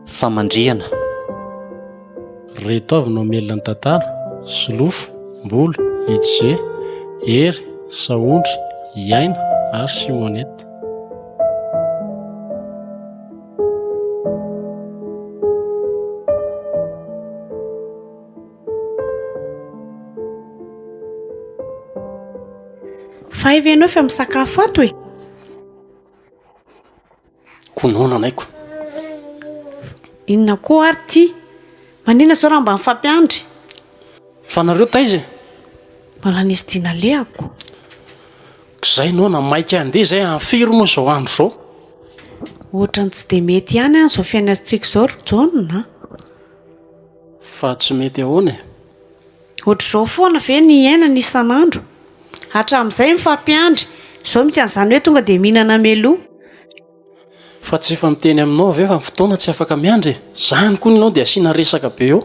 Famandrihana. Reto avy no melona ny tantara: solofo, mbolo, ije, hery, saondry, iaina ary simonety. Fa ive ianao fa misakafo ato e? Konoana anaiko. Inona koa ary ty? Manina zao raha mba mifampiandry? Fa nareo taiza? Mbola nisy dina lehako. Zay no na maika andeha zay anfiry moa zao andro zao. Ohatrany tsy dia mety ihany zao fiainantsika zao Rajoelina. Fa tsy mety ahoana e? Ohatr'izao foana ve ny iainana isan'andro? Hatramin'izay mifampiandry. Zao mitsy an'izany hoe tonga dia mihinana meloa. Fa tsy efa miteny aminao avy fa fotoana tsy afaka miandry. Zany koa ianao dia asiana resaka be eo.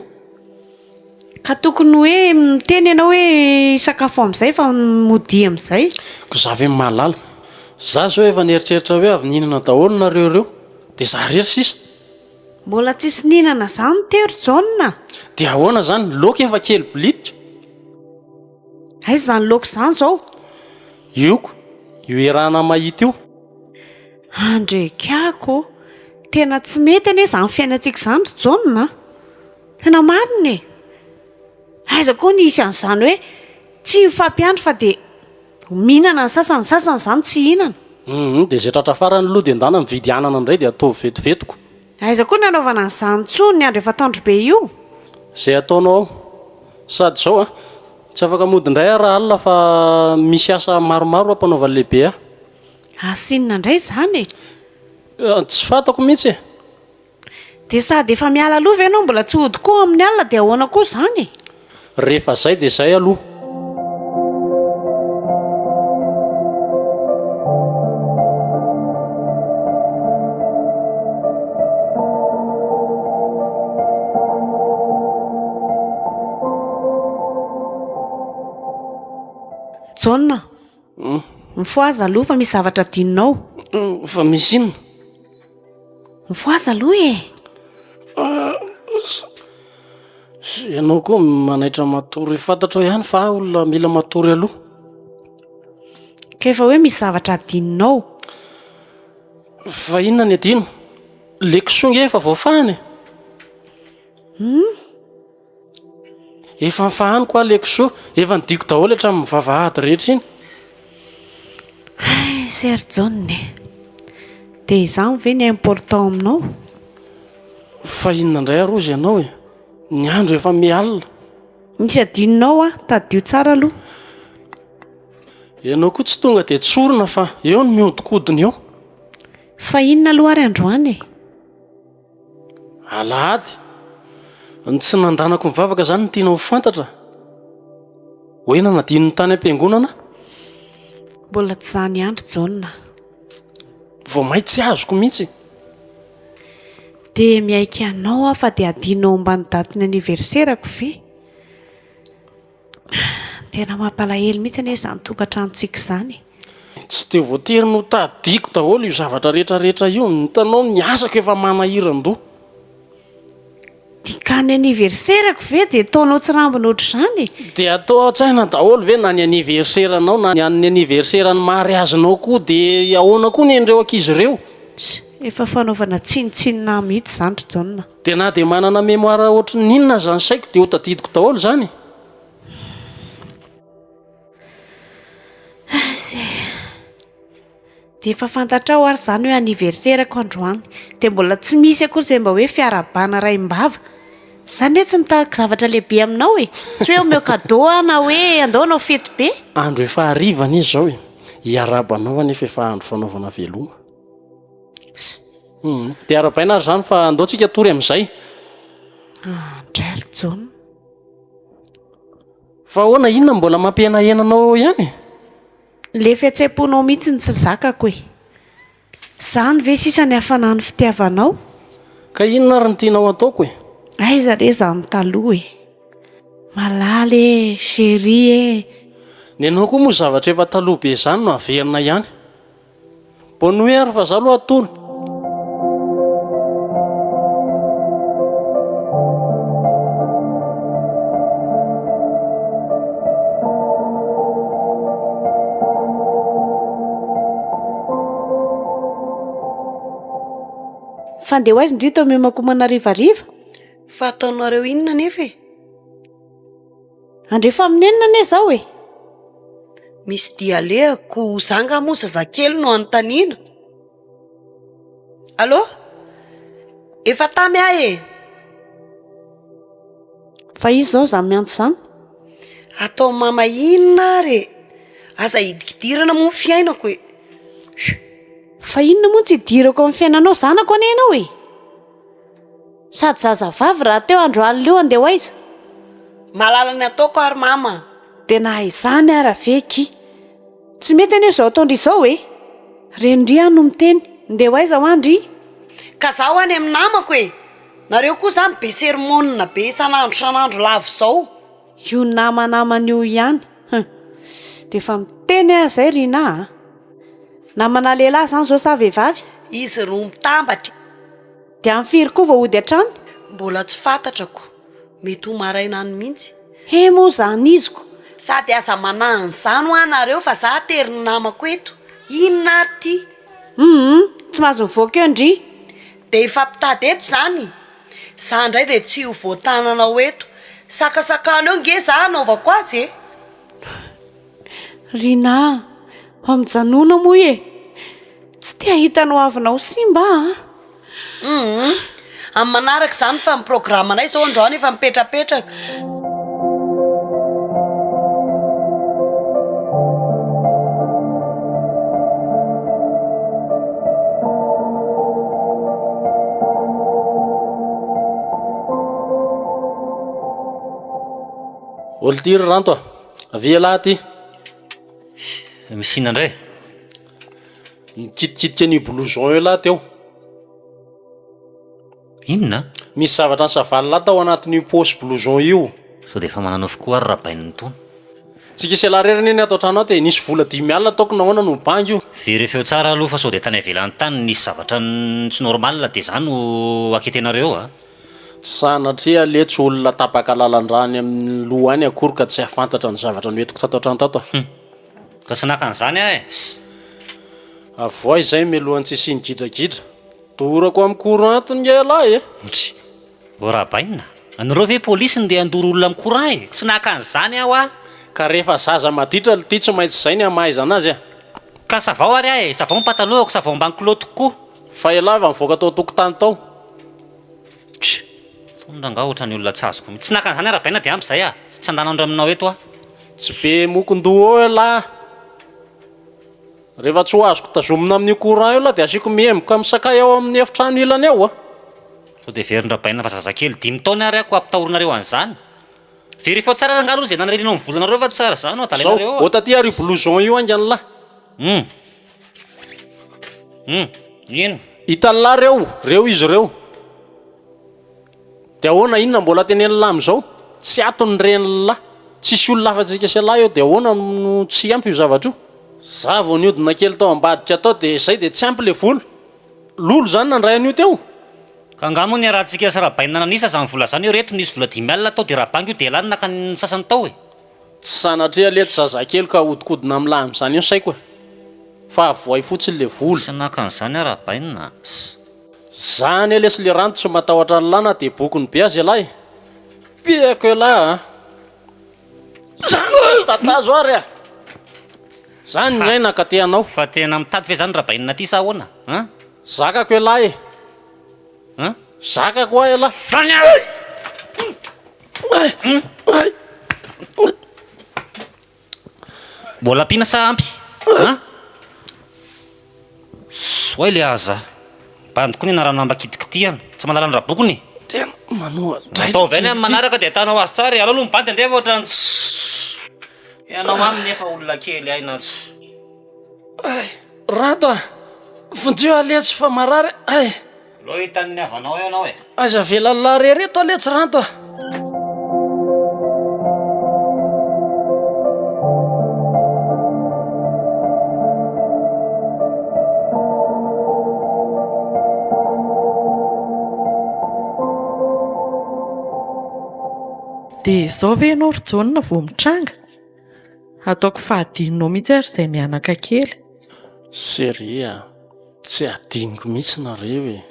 Ka tokony hoe miteny ianao hoe sakafo amin'izay fa mody amin'izay. Ko za ve mahalala. Za zao efa nieritreritra hoe avy nihinana daholo nareo ireo. Dia za rery sisa. Mbola tsisy nihinana zany tery Rajoelina. Dia ahoana zany laoka efa kely blititra. Aiza zany laoka zany zao? Ioko, io irana mahita io. Andry tiako. Tena tsy mety anie izany fiainantsika izany Rajoelina. Tena marina e. Aiza koa ny isy an'izany hoe tsy mifampiandry fa dia mihinana ny sasany izany tsy hihinana. Dia zay tratra farany aloha dia ndana mividy anana indray dia ataovy vetovetoko. Aiza koa ny anaovana an'izany tsony ny andro efa tandro be io. Zay ataonao ao. Sady zao tsy afaka mody indray raha alina fa misy asa maromaro ampanaovany lehibe. Asinina indray izany e. Tsy fantako mihitsy e. Dia sady efa miala aloha ve ianao mbola tsy hody koa amin'ny alina dia ahoana koa izany e? Rehefa zay dia zay aloha. Rajoelina. Mifoaza aloha fa misy zavatra dininao. Fa misy inona? Mifoaza aloha e. Ianao koa manaitra matory fantatra ihany fa olona mila matory aloha. Ka efa hoe misy zavatra dininao. Fa inona ny adino? Lekisonga efa voafahany. Efa mifahany koa lekiso. Efa nidiko daholo hatramin'ny vavahady rehetra iny. Ser Rajoelina. Dia izany ve ny important aminao? Fa inona indray arozy ianao e? Ny andro efa mialina. Nisy adininao tadio tsara aloha. Ianao koa tsy tonga dia tsorona fa eo ny mihodinkodina eo. Fa inona aloha ary androany e? Alahady. Ny tsy nandanako mivavaka zany ny tiana ho fantatra. Hoe nanadino ny tany am-piangonana? Mbola tsy zany andro Rajoelina. Vao may tsy azoko mihitsy. Dia miaika anao fa dia adinao ambany datin'ny aniverserako ve? Tena mampalahelo mihitsy anie izany tokantranontsika izany. Tsy dia voatery no tadiko daholo io zavatra rehetrarehetra io. Hitanao niasako efa manahiran-doha. Ka ny aniverserako ve dia ataonao tsy rambina ohatr'izany? Dia atao an-tsaina daholo ve na ny aniverseranao na ny aniverseran'ny mariazinao koa dia ahoana koa ny endreo ankizy ireo? Efa fanaovana tsinitsinina mihitsy izany Rajoelina. Dia na dia manana memoara ohatry ny inona zany saiko dia ho tadidiko daholo zany. Dia efa fantatrao ary izany hoe aniverserako androany. Dia mbola tsy misy akory izay mba hoe fiarabana iraim-bava. Izany hoe tsy mitarika zavatra lehibe aminao e. Tsy hoe omeo cadeau na hoe andao anao fety be. Andro efa harivana izy zao e. Hiarabanao anefa efa andro fanaovana veloma. Dia arabaina ary zany fa andaontsika tory amin'izay. Andray Rajoelina. Fa ahoana inona mbola mampihenahenanao ihany? Le fihetseponao mihitsy ny tsy zakako e. Izany ve sisa ny hafanany fitiavanao? Ka inona ary ny tianao ataoko e? Aiza re za amin'ny taloha e. Malaly chéri ny anao koa moa zavatra efa taloha be izany no averina ihany bonuera fa za loha atony fandeha ho aizy ndrito mimakomana rivariva fa ataonareo inona nefa e andrefa aminenina ane zao e misy dialehako zanga moa zazakely no anontaniana allo efa tamy ahy e fa izy zao za miantso zany atao mama inona re aza hidikidirana moa fiainako e fa inona moa tsy hidirako amin'ny fiainanao zanako ane ianao e sady zazavavy raha teo andro alina io andeha ho aiza malala ny ataoko ary mama dia naha izany ara veky tsy mety anie zao ataondry izao e rendria no miteny ndeha ho aiza ho andry ka zaho any amin'ny namako e nareo koa zany be sermonina be isan'andro lavo zao io namanamana io ihany dia efa miteny aho zay rina namana lehilahy zany zao sa vehivavy izy roa mitambatra dia amfiry koa vao ody hatrany mbola tsy fantatrako mety ho maraina any mihitsy moa zany iziko sady aza manahany zany ho anareo fa za tery ny namako eto inona ary ty tsy mahazo mivoaka eo andry dia ifampitady eto zany za indray dia tsy ho voatananao eto sakasakana eo nge za anaovako azy e rina mijanona moa e tsy tia hitanao avinao simba amin'ny manaraka zany fa miprogramanay zao andraony efa mipetrapetraka olo ty ry ranto avia lahy ty misy ina indray nikitikitika ny blouson eo lahy teo inona misy zavatra ny savaly lahy tao anatin'io posy blouson io sao dia efa mananao fokoa ary rabaininy tony tsika selareriny eny ato an-trano ato e nisy vola 10 alina taoko nahoana no bangy io verefeo tsara aloha fa sao dia tany avelany tany nisy zavatra tsy normalina dia zany no aketenareo a tsy sanatria le tsy olona tapaka lalan-drany amin'ny loha any akory ka tsy hafantatra ny zavatra noentiko tato an-trano tato ka tsy naka an'izany ahy avoa izay melohany tsisy nigidragidra dorako amin'ny courant antony nge lahy e o rabainina anareo ve polisy ndeha andoro olona amin'ny courant e tsy naka an'izany aho a ka rehefa zaza maditra ty tsy maintsy izay ny amahaizana azy a ka savao ary ahy e savao pataloako savao ambany kilotiko koa fa elava mivoaka tao tokotany tao tondrangah ohatrany olona tsy azoko mihitsy tsy naka an'izany arabaina dia ampy izay a tsy andanandro aminao eto a tsy be mokondoha eo lahy rehefa tsy ho azoko tazomina amin'io courant io lahy dia asiako miemboka misakay ao amin'ny efitrano ilany ao a sao dia verin-drabaina fa zazakely 5 taona ary ako ampitahorunareo an'izany verifao tsara rangalo izay nanarelina amin'ny volanareo fa tsara zany atalenareo o taty ary blouson io angany lahy ino hitalahy reo izy ireo dia ahoana inona mbola teneny lamy zao tsy atony reny lahy tsisy olona afatsika sy lahy eo dia ahoana no tsy ampy io zavatra io za vao niodina kely tao ambadika tao dia izay dia tsy ampy le volo lolo zany nandray an'io teo ka angamo ny arahantsika sy rabainina nanisa zany vola zany eo reto nisy vola 10 alina tao dia rabangy io dia lany naka ny sasany tao e tsy sanatria le tsy zazakely ka hodikodina amin'ny lahy amin'izany io saiko e fa avoay fotsiny le volo sy naka an'izany arabainina zany elesy le ranto tsy matahotra ny lana dia bokony be azy lahy piako lahy tatazo ary a zany ny aina ka teanao fa tena mitady fe zany rabainina ty sa ahoana zakako e lahy e zakako ahy lahy zany mbola ampina sa ampy soay le aza bandiko ny anarana mbakitikitihana tsy manala ny rabokony tena manoa ataovy any amin'ny manaraka dia atanao azy tsara aloha mibady andrefa ohatrany ianao aminy efa olona kely ainatsy rato a vondrio aletsy fa marary lo hitan'ny havanao eo anao e aza velalalahy rereto aletsy rato a dia izao ve ianao ry Jaona vao mitranga? Ataoko fahadinonao mihitsy ary izay mianaka kely. Seria, tsy adiniko mihitsy nareo e.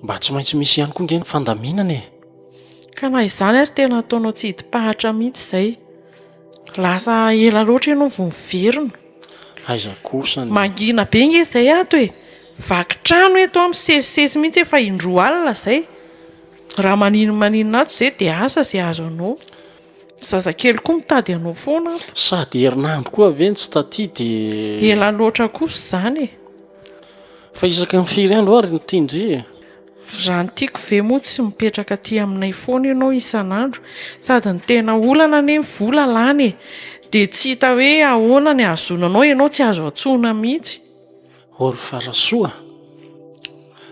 Mba tsy maintsy misy ihany koa nge ny fandaminana e. Ka na izany ary tena ataonao tsy hidi-pahatra mihitsy izay. Lasa ela loatra ianao vao miverina. Aiza kosa ny Mangina be nge izay ato e. Vaky trano eto amin'ny sesisesy mihitsy efa indroa alina izay. Raha maninona ato izay dia asa izay azo anao. Zazakely koa mitady anao foana. sady herinandro koa ve tsy taty dia Ela loatra kosa izany e. fa isaka ny firy andro ary ny tindry e. Raha ny tiako ve moa tsy mipetraka aty aminay foana ianao isan'andro, sady ny tena olana ane ny vola lany e. Dia tsy hita hoe ahoana ny ahazonanao, ianao tsy azo antsoina mihitsy. Ory farasoa,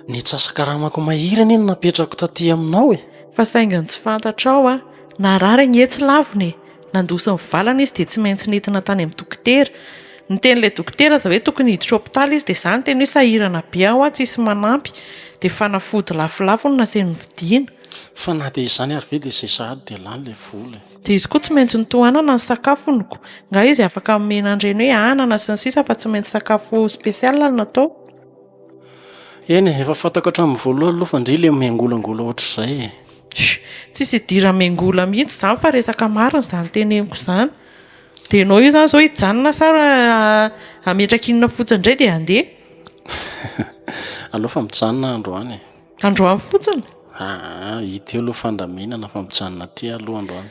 ny tsasakaramako mahirana eny napetrako taty aminao e. Fa saingany tsy fantatrao a, narary ny hetsy laviny e. Nandosa ny valana izy dia tsy maintsy nentina tany amin'ny dokotera. Niten'ilay dokotera za hoe tokony hiditra hopitaly izy dia izany teny hoe sahirana be aho a, tsisy manampy. Dia fanafody lafolafo no naseny vidiana. Fa na dia izany ary ve dia izay sahady dia lany ilay vola. Dia izy koa tsy maintsy nitohanana ny sakafoniko. Nga izy afaka menandreny hoe anana sy ny sisa fa tsy maintsy sakafo spesiala natao. Eny efa fantako hatramin'ny voalohany aloha fa ndry ilay miangolangola ohatr'izay e. Tsisy hidira miangola mihitsy izany fa resaka marina izany teneniko izany. Dia ianao io izany izao hijanona sara ametraka inona fotsiny indray dia handeha. Aloha fa mijanona androany e. Androany fotsiny? Hita eo aloha fandaminana fa mijanona aty aloha androany.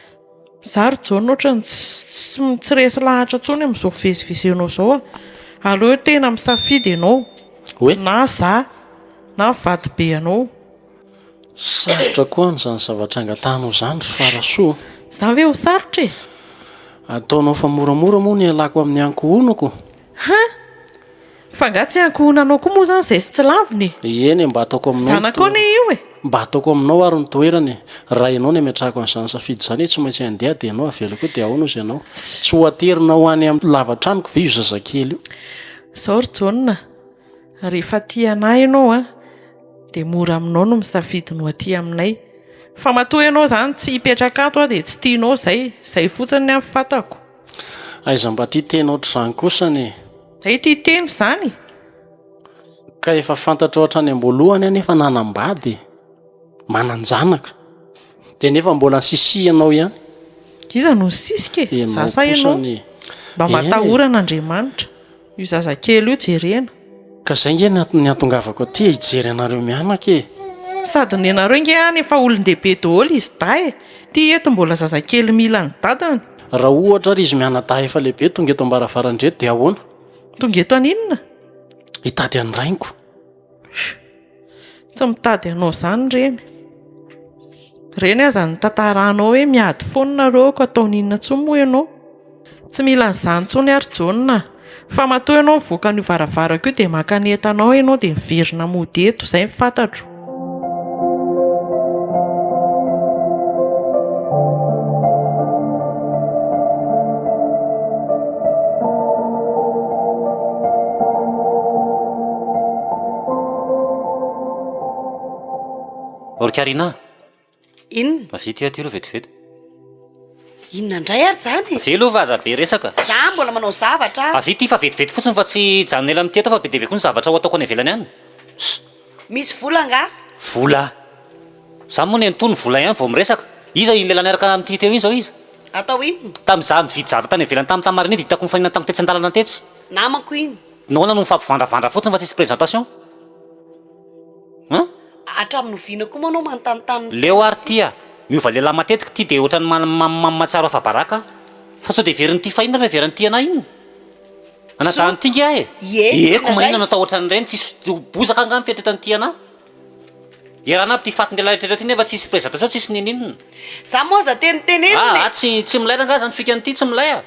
Izaho ry Jaona ohatrany tsy resy lahatra intsony amin'izao fivezivezenao izao a. Aleo hoe tena misafidy ianao. Hoe? Na izaho na vady be anao. Sarotra koa n'izany zavatra angatanao izany ry farasoa. Izany ve ho sarotra e? Ataonao fa moramora moa ny alako amin'ny ankohonako. Fa nga tsy ankohonanao koa moa izany izay sy tsy laviny. Eny mba ataoko aminao. Zanakao ane io e. Mba ataoko aminao ary ny toerany. Raha ianao ny ametrahako an'izany safidy izany tsy maintsy handeha dia ianao avela koa dia ahoana ozy ianao. Tsy ho aterina ho any amin'ny lavantranoko ve io zazakely io. Izao ry Jaona, rehefa aty anay ianao a, dia mora aminao no misafidy no aty aminay. Fa matoa ianao izany tsy hipetraka ato a dia tsy tianao izay. Izay fotsiny ny amin'ny fantako. Aiza mba tia tena ohatr'izany kosany. Ay tia teny izany. Ka efa fantatra ohatrany am-boalohany anefa nanambady. Mananjanaka. Dia nefa mbola sisihanao ihany. Iza no sisika e? Zasa ianao. Mba matahoran'Andriamanitra. Io zazakely io jerena. Ka izay nge ny atongavako aty hijery anareo mianaka e. Sady ny anareo nge any efa olon-dehibe daholo izy da e. Ty eto mbola zazakely mila ny dadany. Raha ohatra ary izy mianadahy efa lehibe tonga eto ambaravarandreto dia ahoana? Tonga eto aninona? Hitady any rainko. Tsy mitady anao izany reny. Reny aza ny tantaranao hoe miady foana nareo ka ataoninona intsony moa ianao. Tsy mila n'izany intsony ary Jaona. Fa matoa ianao mivoaka an'io varavarako io dia maka ny entanao ianao dia miverina mody eto, izay fantatro. Orkarina. Inona? Mavity aty aloha vetivety. Inona indray ary izany? Velo vaza be resaka. Za mbola manao zavatra. Avity fa vetivety fotsiny fa tsy janona ela amin'ity eto fa be dia be koa ny zavatra ho ataoko any ivelany any. Misy vola nga? Vola. Za moa ny antony vola ihany vao miresaka. Iza iny lehilahy niaraka amin'ity teo iny zao izy. Atao inona? Tamin'izaho mividy zata tany ivelany tamin'ny tamariny iny ditako mifanina tamin'ny tetsy an-dalana tetsy. Namako iny. Nahoana no mifampivandravandra fotsiny fa tsisy présentation. Hatramin'ny noviana koa manao manontanontany. Leo ary tia. Miova lehilahy matetika ty dia ohatrany matsaro afa-baraka. Fa sao dia veriny ty fahinana fa veriny ty anahy iny. Anatany ty nge ahy e. Eko mahinana atao ohatran'ireny tsisy bozaka angany fietretany ty anahy. Iarana aby ty fatin-dehilahy rehetra ty nefa tsisy présentation tsisy nininona. Za moa za tenenina. Tsy milay nga zany fikany ty tsy milay a.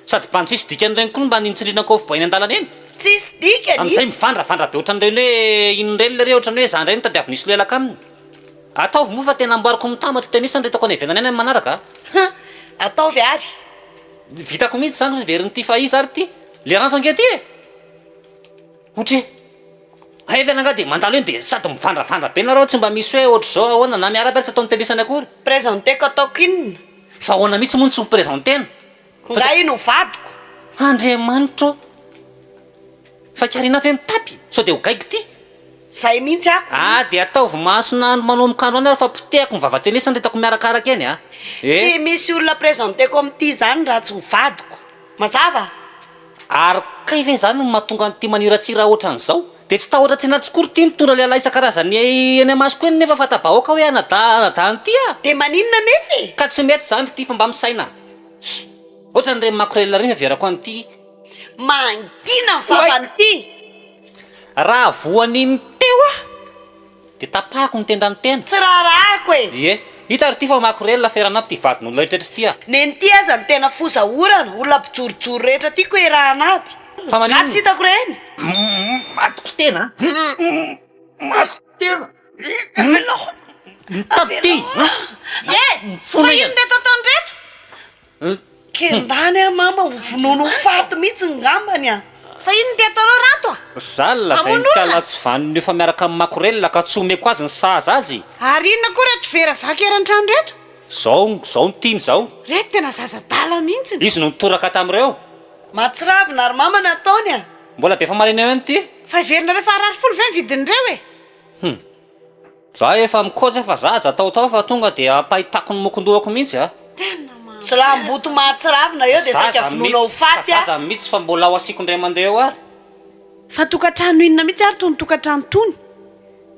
Sady mba tsisy dikan'ireny koa mba nintsirinako avy bainy an-dalana eny. Tsisy dikany. Amin'izay mivandravandra be ohatran'ireny hoe inon'ireny le re ohatran'ny hoe zany ireny tadiavy nisy lelaka aminy. Ataovy moa fa tena amboariko mitamatra tenisany retako any ivelany any amin'ny manaraka. Ataovy ary. Vitako mihitsy zany veriny ty fa izy ary ty. Le ranto ange ty e. Otre. Evenanga dia mandalo eny dia sady mifandrafandra be nareo tsy mba misy hoe ohatr' zao ahoana na miara-piara tsy ataony telesany akory. Présenteko ataoko inona? Fa ahoana mihitsy moa ny tsy miprésentena. Nga ino vadiko? Andriamanitro. Fa karina fe mitapy. Sao dia ho gaiky ty. Zay mihitsy ako. Dia ataovy masona manomokandro any ary fa potehako ny vavatelesany retako miarakaraka eny a. Tsy misy olona présenteko amin'ity zany raha tsy ho vadiko. Mazava? Ary kay ve zany no mahatonga an'ity maniratsira ohatran'izao? Dia tsy tahotra tsy natsokory ty mitondra lehilahy isan-karazany eny amasoko eny nefa fatabahoaka hoe anadany ty a. Dia maninona nefa e? Ka tsy mety zany ty fa mba misaina. Ohatra n'ireny makorela reny verako an'ity. Mangina ny vavanyity. Raha voan'iny teo a dia tapahako ny tendany tena. Tsy raharahako e. Ie, hita ary ty fa makorela ferana aby ty vadin'olona rehetrarehetra ty a. Neny ty aza ny tena fozahorana, olona mpijorojoro rehetra tiako erahana aby. Fa maninona? Ka tsy hitako reny. Matoko tena. Matoko tena. Taty. Fa ino reto ataony reto? Kendany a mama ho vonono fato mihitsy ngambany a. Fa ino dia ataonao rato a? Zala zay nikalatsy vaniny efa miaraka amin'ny makorela ka tsy omeko azy ny saza azy. Ary inona koa reto vera vaky eran-trano reto? Zao ny tiany zao. Reto tena zaza-dala mihitsy. Izy no nitoraka tamin'ireo. Matsiravina ary mama nataony a. Mbola be fa marina eo any ty. Fa iverina rehefa 60 ve vidin'ireo e? Za efa mikoja fa zaza tao fa tonga dia apahitako ny mokondohako mihitsy a. Tena ma. Tsy lamboto matsiravina eo dia saika vonono ao faty a. Zaza mihitsy fa mbola ao asiko indray mandeha eo ary. Fa tokantrano inona mihitsy ary tony tokantrano tony?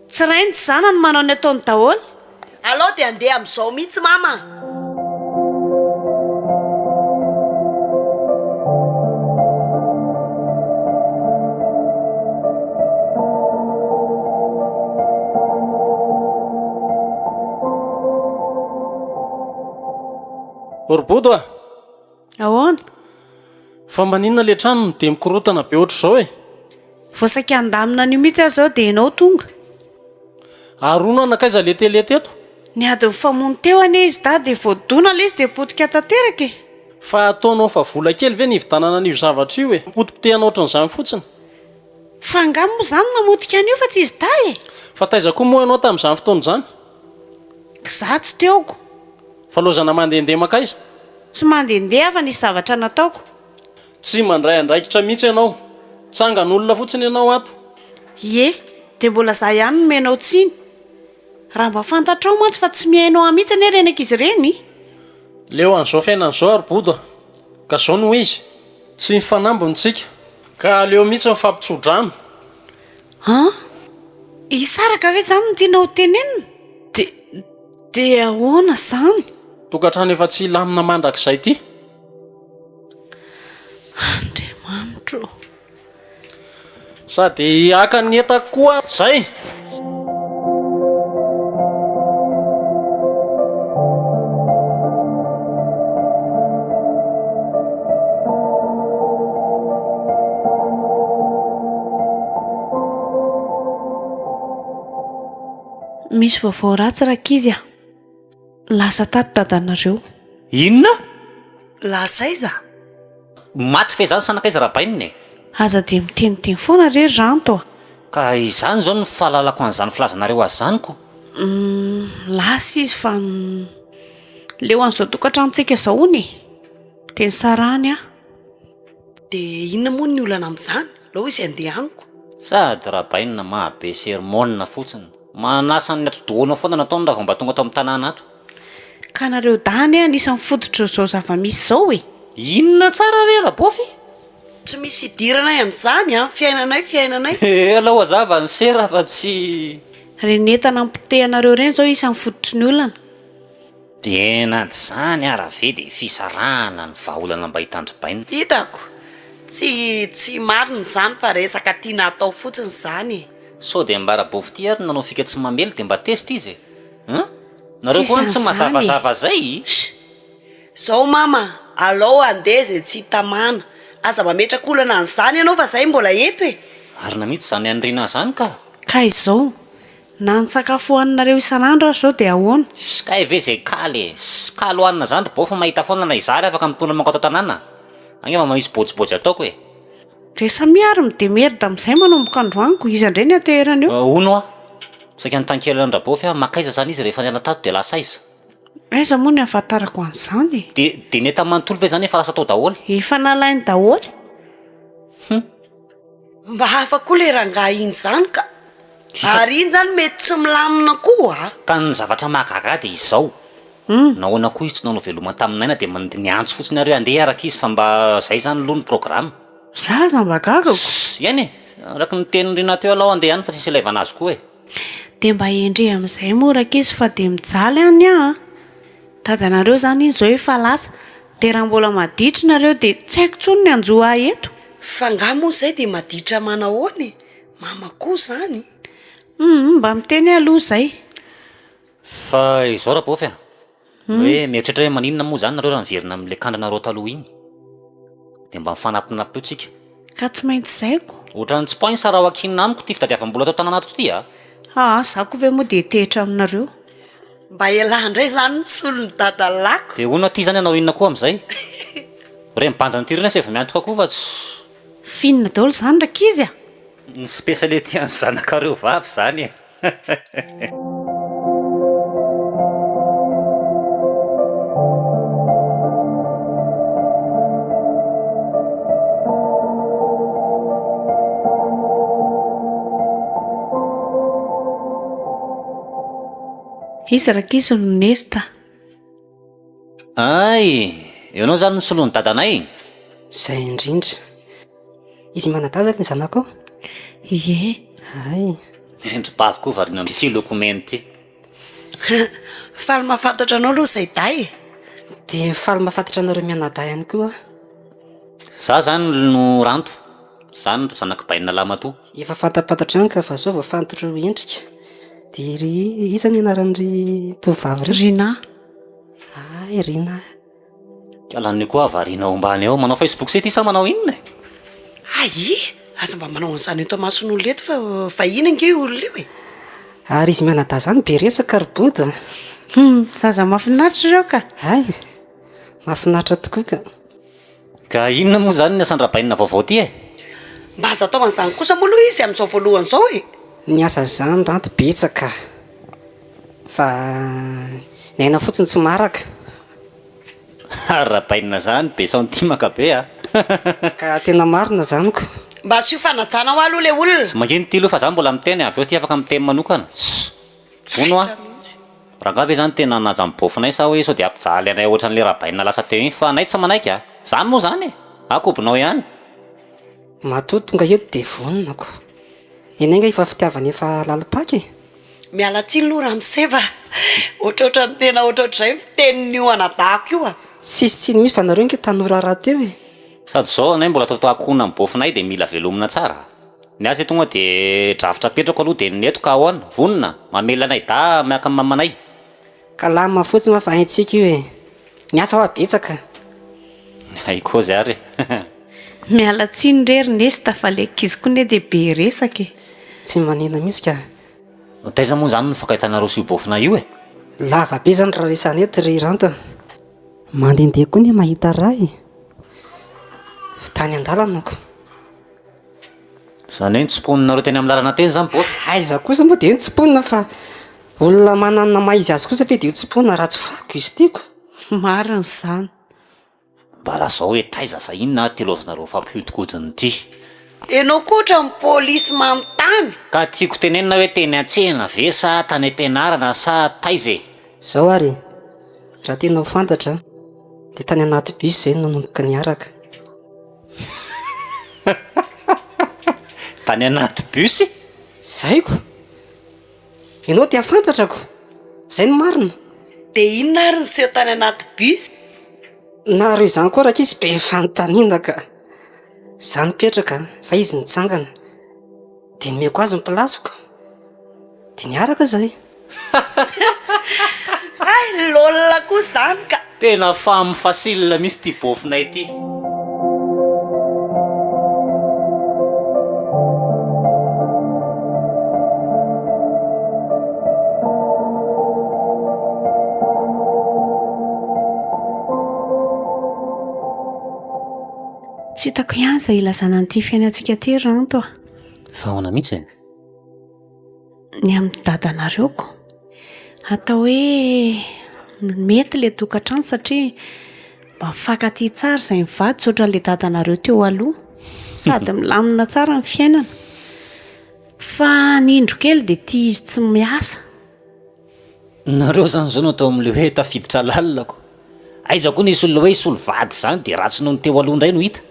Tsy rainy tsy zana no manao ny ataony daholo. Alao dia andeha amin'izao mihitsy mama. Orbodo a. Ahoana? Fa maninona le trano dia mikorotana be ohatr'izao e? Voasaka andamina ny mihitsy azy zao dia ianao tonga. Arono anakaiza letelety eto? Ny ady mifamono teo anie izy da dia voadona le izy dia potika tanteraka e. Fa ataonao fa vola kely ve ny hividanana an'io zavatra io e? Potipotehana ohatran'izany fotsiny. Fa angamba moa zany namotika an'io fa tsy izy da e. Fa taiza koa moa ianao tamin'izany fotoana izany? Za tsy teoko. Fa lozana mandehandeha makaiza? Tsy mandehandeha fa nisy zavatra nataoko. Tsy mandray andraikitra mihitsy ianao. Tsangan'olona fotsiny ianao ato. Ie, dia mbola za ihany no menao tsiny. Raha mba fantatrao mantsy fa tsy mihainao mihitsy anie renaka izy ireny. Leo an'izao fiainan'izao Arbodo a. Ka zao no izy. Tsy mifanambontsika. Ka leo mihitsy mifampitsodrano. Isaraka ve zany no tianao tenenina? Dia ahoana zany? Tokantrano efa tsy lamina mandrakizay ty. Andriamanitro. Sady aka ny entako koa zay. Misy vaovao ratsy rakizy a. Lasa tato dadanareo. Inona? Lasa iza? Maty fe zany sanakaiza rahabainina e. Aza dia miteniteny foana re ranto a. Ka izany zao no fahalalako an'izany filazanareo azy zaniko. Lasa izy fa leo an'izao tokantranontsika izao ony. Dia ny sarany a. Dia inona moa ny olana amin'izany? Lao izy andeha aniko. Sady rahabainina mahabe sermonina fotsiny. Manasany atodohana foana nataony raha vao mba tonga atao amin'ny tanàna ato. Ka nareo dany a nisy mifototra izao zava-misy izao e. Inona tsara ve rabofy? Tsy misy idiranay amin'izany a. Fiainanay. Alao azava ny sera fa tsy... Renetana ampitehanareo reny izao isa mifototry ny olana. Tena tsy zany ara ve dia fisarahana ny vahaolana mba hitandribaina. Hitako. Tsy marina izany fa resaka tiana atao fotsiny izany. Sao dia mba rabofy ty ary nanao fika tsy mamely dia mba test izy e. Nareo koa tsy mazavazava zay. Zao mama, alao andeha zay tsy tamana. Aza mametraka olana an'izany ianao fa zay mbola eto e. Arina mihitsy zany Andrina zany ka. Ka izao, na ny sakafo hohaninareo isan'andro ary izao dia ahoana? Skay ve zay kaly e. Skaly hohanina zany bofo mahita foana na izary afaka mitondra manko ato tanàna. Angeva misy bôjibôjy ataoko e. Rehefa miary midemery tamin'izay manomboka androaniko izy andray ny aterana eo. Ono a saika nytankelany rabofy a makaiza zany izy rehefa niala tato dia lasa aiza Aiza moa ny ahafantarako an'izany dia neta manontolo ve zany efa lasa tao daholo efa nalainy daholo. mba hafa koa le rangaha iny zany ka ary iny zany mety tsy milamina koa ka ny zavatra mahagaga dia izao nahoana koa izy tsy nanao veloma taminaina dia niantso fotsiny areo andeha araka izy fa mba zay zany aloha ny programma Zaza mba gagako. iany e araka ny tenindrina teo alao andeha ihany fa tsisy ilaivana azy koa e Dia mba endre amin'izay moraka izy fa dia mijaly any dadanareo zany iny zao efa lasa dia raha mbola maditra nareo dia tsy haiko tsony ny anjoa eto. fa ngah moa zay dia maditra manahoany mama koa zany Mba miteny aloha zay. fa izao rabofy a hoe mieritreritra hoe maninona moa zany nareo raha niverina amin'ilay kandranareo taloha iny dia mba mifanampinampy eo tsika Ka tsy maintsy zaiko. ohatrany tsy poiny sara ho akinina amiko ty fitadiavam-bola tao tananato ty a Za koa ve moa dia tehitra aminareo. mba ialahy indray zany ny solony dadalako dia hono ty zany anao inona koa amin'izay re mibandana ty reny sa efa miantoka koa fa tsy Finina daholo zany ndraiky izy ny spesiality any zanakareo vavy zany e Izy raka izy no nesta. ay ianao zany nysoloany dadanay Zay indrindra. Izy manadazaka ny zanako? Ie. Ay. endry baby koa varina amin'ity lokomeny ty faly mahafantatra anao aloha zay day Dia faly mahafantatra anareo mianadahy ihany koa. za zany no ranto zany ry zanaky bainina lamatoa Efa fantapantatra ihany ka fa zao vao fantatra ho endrika. Dia ry iza ny anaran'ry tovavy ry? Rina. Ay, Rina. kalany koa varina ao ambany ao manao Facebook se ty sa manao inona ay aza mba manao an'izany eto mason'olona eto fa ina nge olona io e Ary izy mianadahy zany be resaka ry boda. Zaza mahafinaritra ireo ka. Ay, mahafinaritra tokoa ka. ka inona moa zany ny asandrabainina vaovao ty e mba aza tao an'izany kosa moa aloha izy amin'izao voalohany zao e Ny asa zany ranto betsaka. Fa ny aina fotsiny tsy maraka. rabainina zany be santimaka be a Ka tena marina zaniko. mba asio fanajana ho aloha le olona tsy manginy ty aloha fa za mbola miteny avy eo ty afaka miteny manokana ono a raha nga ve zany tena naja mibofinay sa hoe sao dia ampijaly anay ohatran'le rabainina lasa teo iny fa nay tsy manaiky a zany moa zany e akobinao ihany Matoa tonga eto dia voninako. Eny nga efa fitiavana efa lalipaky. miala tsiny aloha raha miseva ohatrohatra ny tena ohatrohatr'izay fitenin'io anadahako io a Tsisy tsiny misy fa nareo nge tanora raha teo e. sady zao anay mbola tatao akona mibofinay dia mila velomina tsara ny azy tonga dia drafitra petrako aloha dia neto ka ahoana vonina mamela anay da miaka amin'ny mamanay Ka lama fotsiny mafa haintsika io e. Ny asa ho abetsaka. ay koa zary Miala tsiny rery nesta fa le ankizy koa ne dia be resaka e. Tsy manina mihitsy ka. taiza moa zany nifakaitanareo sy bofina io e Lava be zany raha resana eto ry ranto. Mandendeha koa ny mahita raha e. Tany an-dalanako. zany hoe nitsymponinareo teny amin'ny lalana teny zany bof Aiza kosa moa dia nitsipona fa olona manana maizy azy kosa fe dia tsipona raha tsy fako izy tiako. Marina izany. mba lazao hoe taiza fa inona ty lozinareo fampihodinkodiny ty enao koatra ny polisy manontany ka tiako tenenina hoe teny an-tsena ve sa tany am-pianarana sa taiza e Zao ary, raha tena ho fantatra dia tany anaty bus izay nanomboka niaraka. tany anaty busy Zaiko. Ianao dia fantatrako. Zay no marina. dia inona ary ny seho tany anaty bus Na reo izany koa raka izy be fanontaniana ka. Za nipetraka fa izy nitsangana. Dia nomeko azy ny plasiko. Dia niaraka zay. ay lolona koa zany ka tena famy fasilina misy ty bofinay ty Tsy tsy hitako ihany izay ilazana n'ity fiainantsika ty ranto a. Fa ahoana mihitsy e? Ny amin'ny dadanareoko atao hoe mety le tokantrano satria mba mifankatia tsara izay mivady tsotra le dadanareo teo aloha sady milamina tsara ny fiainana fa ny indro kely dia tia izy tsy miasa. Nareo zany zao no atao amin'le hoe tafiditra lalako. Aiza koa nisy olona hoe isolo vady zany dia ratsy noho ny teo aloha indray no hita.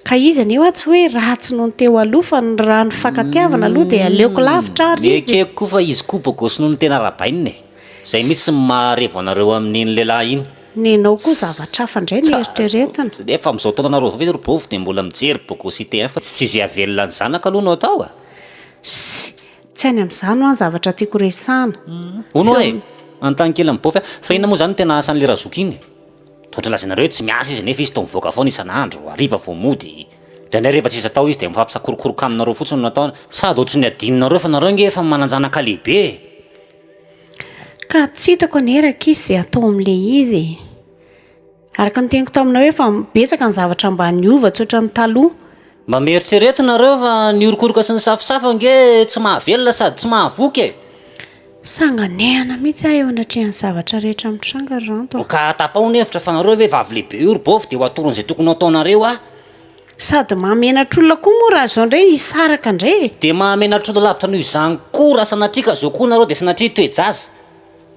Ka izy anio a tsy hoe ratsy noho ny teo aloha fa ny raha ny fankatiavana aloha dia aleoko lavitra ary izy. Ekeko koa fa izy koa bokosy noho ny tena rabainina e. Izay mihitsy maharevo anareo amin'iny lehilahy iny. Nenao koa zavatra hafa indray ny eritreretana. Efa amin'izao taonanareo ve robovy dia mbola mijery bokosy ity fa tsy izay avelona ny zanaka aloha no atao a. Tsy any amin'izany ho any zavatra tiako resahana. Hono hoe an-tany kely amin'ny bofy fa inona moa zany tena asan'le razoky iny. Totra lazanareo hoe tsy miasa izy nefa izy tao mivoaka foana isan'andro hariva vao mody. Indraindray rehefa tsisy atao izy dia mifampisakorokoroko aminareo fotsiny no ataony. Sady ohatry ny adinonareo fa nareo nge efa mananjanaka lehibe. Ka tsy hitako aneraka izy izay atao amin'ilay izy. Araka ny teniko taminao hoe fa betsaka ny zavatra mba niova tsotra ny taloha. Mba mieritrerety nareo fa niorokoroka sy ny safosafa nge tsy mahavelona sady tsy mahavoky e. Sanganehana mihitsy aho eo anatrehan'ny zavatra rehetra amin'ny tranga ranto. Ka tapao ny hevitra fa nareo hoe vavy lehibe io robovy dia ho atoron'izay tokony ataonareo a. Sady mahamenatr'olona koa moa raha izao indray hisaraka indray. Dia mahamenatr'olona lavitra noho izany koa raha sanatriaka zao koa nareo dia sanatria toe-jaza.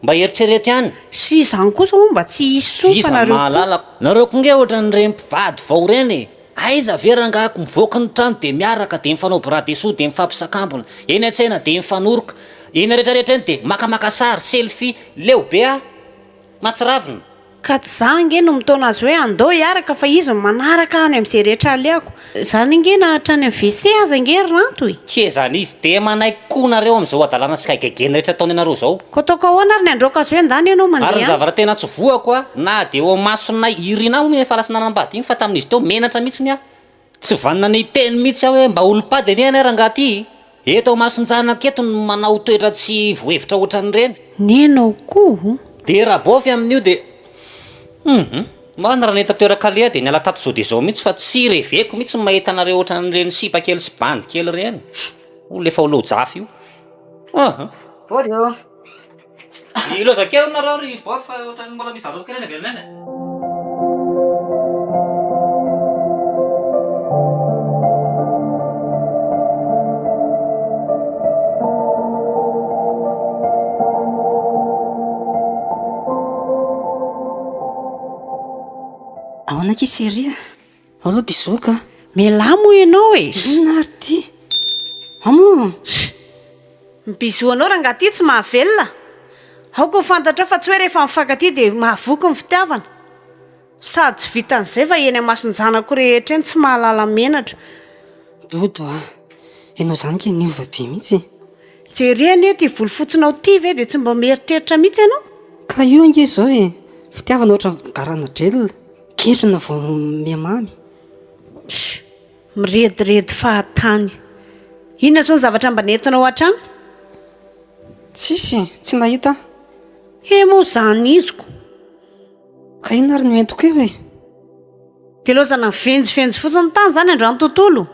Mba eritrerety ihany. Sy izany kosa moa mba tsy hisy sofa nareo. Mahalala. Nareo koa nge ohatra ny rempivady vao reny. Aiza verangako mivoaka ny trano dia miaraka dia mifanao bradeso dia mifampisakambona. Eny an-tsena dia mifanoroka. Eny rehetrarehetra eny dia makamaka sary selfie leo be a matsiravina. Ka tsy za nge no mitaona azy hoe andao hiaraka fa izy manaraka any amin'izay rehetra aleako. Izany nge na hatrany amin'ny WC aza nge ranto e. Ke zany izy dia manaiky koa nareo amin'izao adalana sy kaikegeny rehetra ataony anareo zao. Ko ataoko ahoana ary ny androaka azy hoe andany ianao mandeha. Ary ny zavatra tena tsy voako a na dia eo masonay irina moa efa lasina nambady iny fa tamin'izy teo menatra mihitsy ny a. Tsy vanina ny teny mihitsy aho hoe mba olom-pady any any rangaty. Eto mason-janaka eto no manao toetra tsy vohevitra ohatran'ireny. Nenao koa. Dia raha bofy amin'io dia mana raha neta toeran-kalea dia niala tato zao dia zao mihitsy fa tsy reveko mihitsy mahita anareo ohatran'ireny sipa kely sy bandy kely ireny. Olona efa olo-jafy io. Polio. Iloza kely nareo ry bofy fa ohatran'ny mbola misy zavatra kely any avelana eny. Ahoana kiseria? Aloha bisoka. Melamo ianao e. Inona ary ty? Amo. Mibizoanao rangaty tsy mahavelona. Aoko fantatra fa tsy hoe rehefa mifankatia dia mahavoky ny fitiavana. Sady tsy vitan'izay fa eny amason-janako rehetra eny tsy mahalala menatra. Dodo a. Ianao zany ke niova be mihitsy. Jery anie ty volofotsinao ty ve dia tsy mba mieritreritra mihitsy ianao? Ka io ange zao e. Fitiavana ohatra garana drelona. Kendrina vao miamamy. Mirediredy fahatany. Inona zao ny zavatra mba nentinao hatrany? Tsisy, tsy nahita. Moa zany iziko. Ka inona ary no entiko eo e? Dia lozana venjifenjy fotsiny tany zany androany tontolo.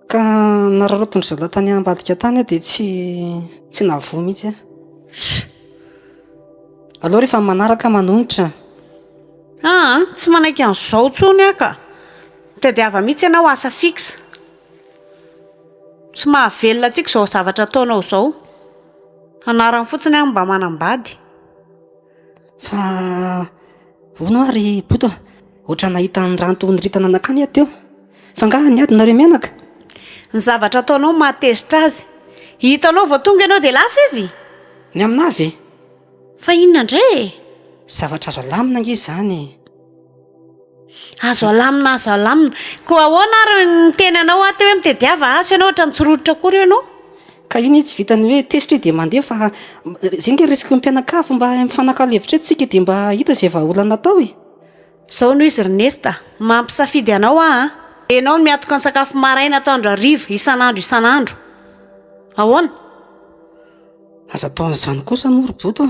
Ka nararotony zala tany ambadika tany dia tsy nahavoa mihitsy a. Aloha rehefa manaraka manolotra. Tsy manaiky an'izao tsony aka. Tadiava mihitsy ianao asa fixa. Tsy mahavelona tsika izao zavatra ataonao izao. Anarany fotsiny aho mba manambady. Fa hono ary poto ohatra nahita ny ranto niritana anakany ato teo. Fa ngaha niadinareo mianaka. Ny zavatra ataonao mahatezitra azy. Hitanao vao tonga ianao dia lasa izy. Ny aminavy. Fa inona indray? Zavatra azo alamina nge izany. Azo alamina. Ko ahoana ary ny tenanao ato hoe mitediava aso ianao ohatra ny tsirotitra kory ianao? Ka io ny tsy vitany hoe tesitra dia mandeha fa izay nge resaka mpianakafo mba mifanakalo-hevitra tsika dia mba hita izay vahaolana atao e. Izao no izy Ernesta, mampisafidy anao Ianao no miatoka ny sakafo maraina atoandro hariva isan'andro. Ahoana? Aza ataon'izany kosa moa roboto.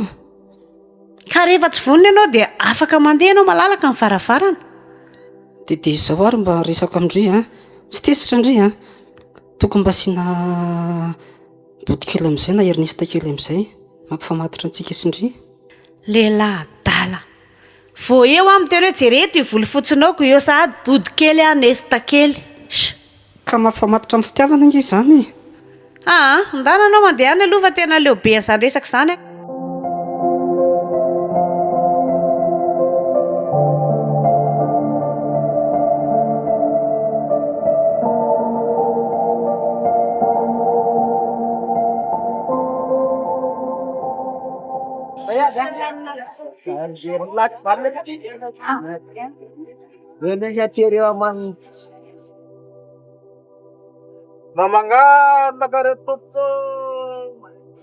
Ka rehefa tsy vonona ianao dia afaka mandeha ianao malalaka ny varavarana. de izao ary mba resako andry a tsy tesitra andry a tokony mba asiana bodikely amin'izay na herinista kely amin'izay mampifamatitra antsika sindry lehilahy adala vo eo amin'ny tena hoe jereto ivolo fotsinao ko eo sahady bodikely anesta kely ka mampifamatitra amin'ny fitiavana ange izany ndananao mandeha any aloha fa tena leobe an'izany resaka izany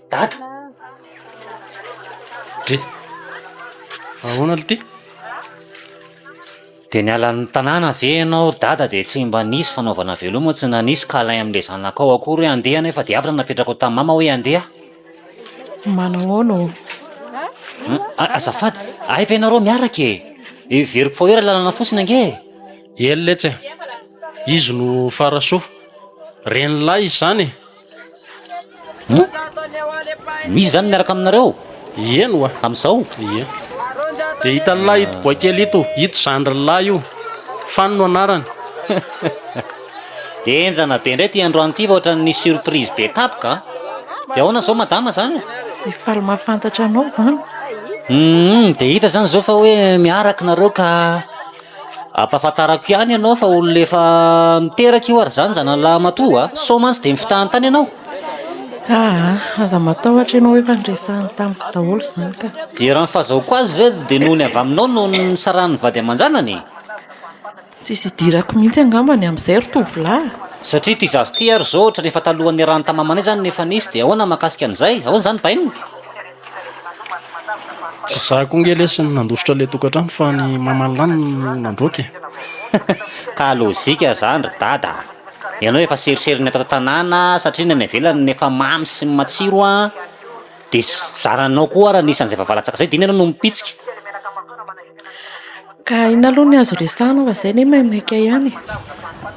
dada dre ahoana ly ty de nialan'ny tanàna ve ianao dada de tsy mba nisy fanaovana veloma tsy nanisy ka alay amin'le zanakao akory hoe andeha nefa de avy na napetraka ao tamin'ny mama hoe andeha manahoana azafady ay fa ianareo miaraka veriko fa hoe raha lalana fosiny ange eliletsy izy no farasoa ren'lahy izy zany misy zany miaraka aminareo eno a amin'izao ie de hita lahy ito boakely ito zandry lahy io fany no anarany enjana be indray ty androany ty fa ohatra ny surprise be tapoka de ahoana zao madama zany de faly mahafantatra anao zany de hita zany zao fa hoe miaraka nareo ka ampahafantarako ihany ianao fa olona efa miteraka io ary zany zanalahy matoa so mantsy de mifitahantany ianao aza matahotra ianao efa nresahany tamiko daholo zany ka de raha nyfahazahoko azy zay de noho ny avy aminao no nisarahany vady aman-janany tsisy idirako mihitsy angambany amin'izay ry tovolahy satria ty zazy ty ary zao ohatra nefa talohan'ny rano tamamanay zany nefa nisy de ahoana mahakasika an'izay ahoana zany bainina tsy zako nge lesiny nandositra le tokantrano fa ny mamalany nandroky ka lozika zany ry dada ianao efa serisery ny ato tanàna satria ny any avelany nefa mamy sy matsiro de zaranao koa raha nisan'izay vavalatsaka zay de iny ianao no mipitsika ka ina aloha ny azo resahana fa zay ne maimaika ihany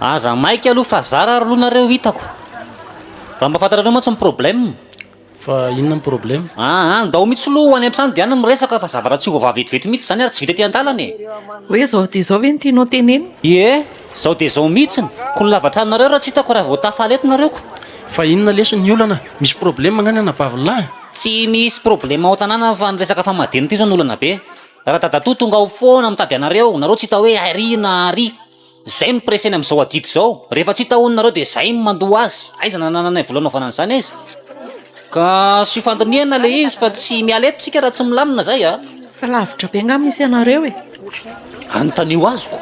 aza maika aloha fa zara ary aloha nareo hitako raha mba fantatrareo mantsy ny problème fa inona ny problème ndao mihitsy aloha any an-trano de any miresaka fa zavatra tsy ovava vetivety mihitsy zany ary tsy vita ty an-dalany hoe zao de zao ve ny tianao teneny zao de zao mihitsiny ko ny lavatranonareo raha tsy hitako raha vao tafahalety nareoko fa inona lesy ny olana misy problème ngany anabavilahy tsy misy problème ao tanàna fa nyresaka famadiny ty zao ny olana be raha dadatoa tonga ao foana mitady anareo nareo tsy hita hoe ary na ary zay mipreseny am'izao adito zao rehefa tsy hita hononareo de zay mandoa azy aiza nananay volanaovana an'izany izy ka sy fandiniana le izy fa tsy mialeto tsika raha tsy milamina zay fa lavitra be nga misy anareo anontanio azoko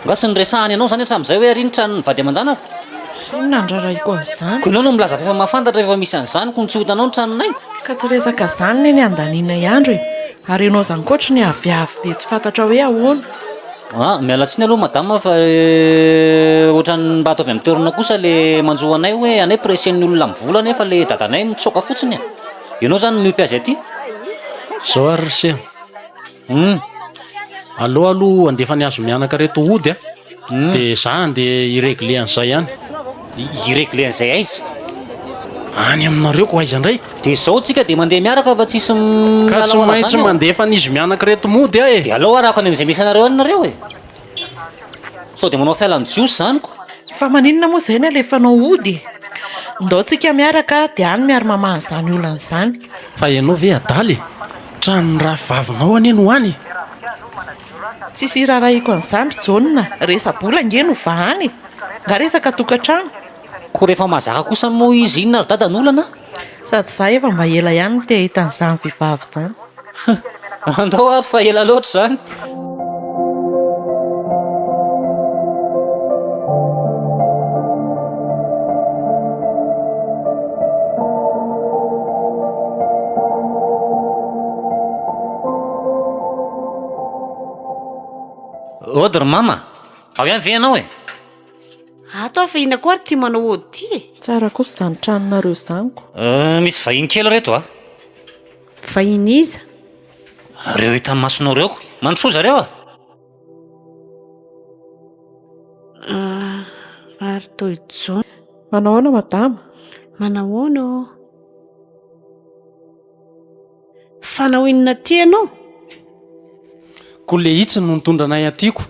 nga sy nyresahany ianao zany hatram'izay hoe arinitra nyvady aman-janako inona ndraraiko an'izany ko ianao no milaza fa efa mahafantatra efa misy an'izany ko ny tsy hotanao ny tranonay ka tsy resaka zany ne ny andanina Andry ary ianao zany koatra ny aviavy be tsy fantatra hoe ahoana mialatsiny aloha madama fa ohatrany mba ataovy amin'ny toerana kosa le manjoanay hoe anay presen'ny olona mivola nefa le dadanay mitsoka fotsiny ianao zany miompy azy aty zao ary rse aloha aloha andefa ny azo mianaka reto ody de za andeha iregle an'izay ihany iregle an'izay aiza any aminareo ko aiza indray de zao tsika de mandeha miaraka fa tsisy ka tsy maintsy mandefa n'izy mianaka reto mody de alao arako any am'izay misy anareo anareo sao de manao fialany jiosy zany ko fa maninona moa zay ny alefanao ody ndao tsika miaraka de any miary mamahany zany olana zany fa ianao ve adaly tranony raha vavinao aneny ho any tsisy iraharaiko an'izany jona resa-bola nge no vahany nga resaka tokantrano ko rehefa mazaka kosa moa izy inona ry dadan'olana sady za efa mba ela ihany no te hitan'izany vehivavy zany andao ary fa ela loatra zany ody ry mama ao ihany ve ianao ato fa ina koa ary ty manao ody ty tsara kosa zany tranonareo zaniko misy vahiny kely reto vahiny iza reo hitan'ny masonao reo manotroa zareo toy John. Manao ahoana madama? Manahoana? Fanao inona ty ianao? Koa le hitsy no nitondra anay atyko.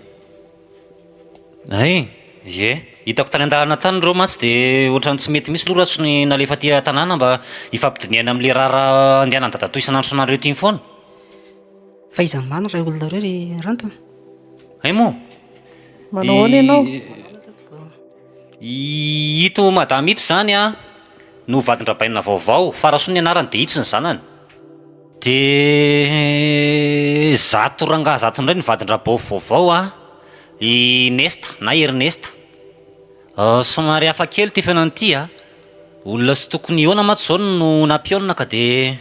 Hitako tany an-dalana tany reo mantsy dia ohatrany tsy mety misy aloha raha tsy ny nalefa aty tanàna mba hifampidiniana amin'le rara andehanany dadato isan'andro san'andro ety iny foana. Fa iza many ray olona reo ry rantana? Ay moa? Manao ahoana ianao? Ito madama ito zany a no vadin-drabaina vaovao, farasoa ny anarany dia itsy ny zanany. Dia zato rangahy zato indray ny vadin-drabao vaovao a, i Nesta na Ernesta. Somary hafa kely ty fiainany ity a, olona sy tokony iona matsy zao no nampiona ka dia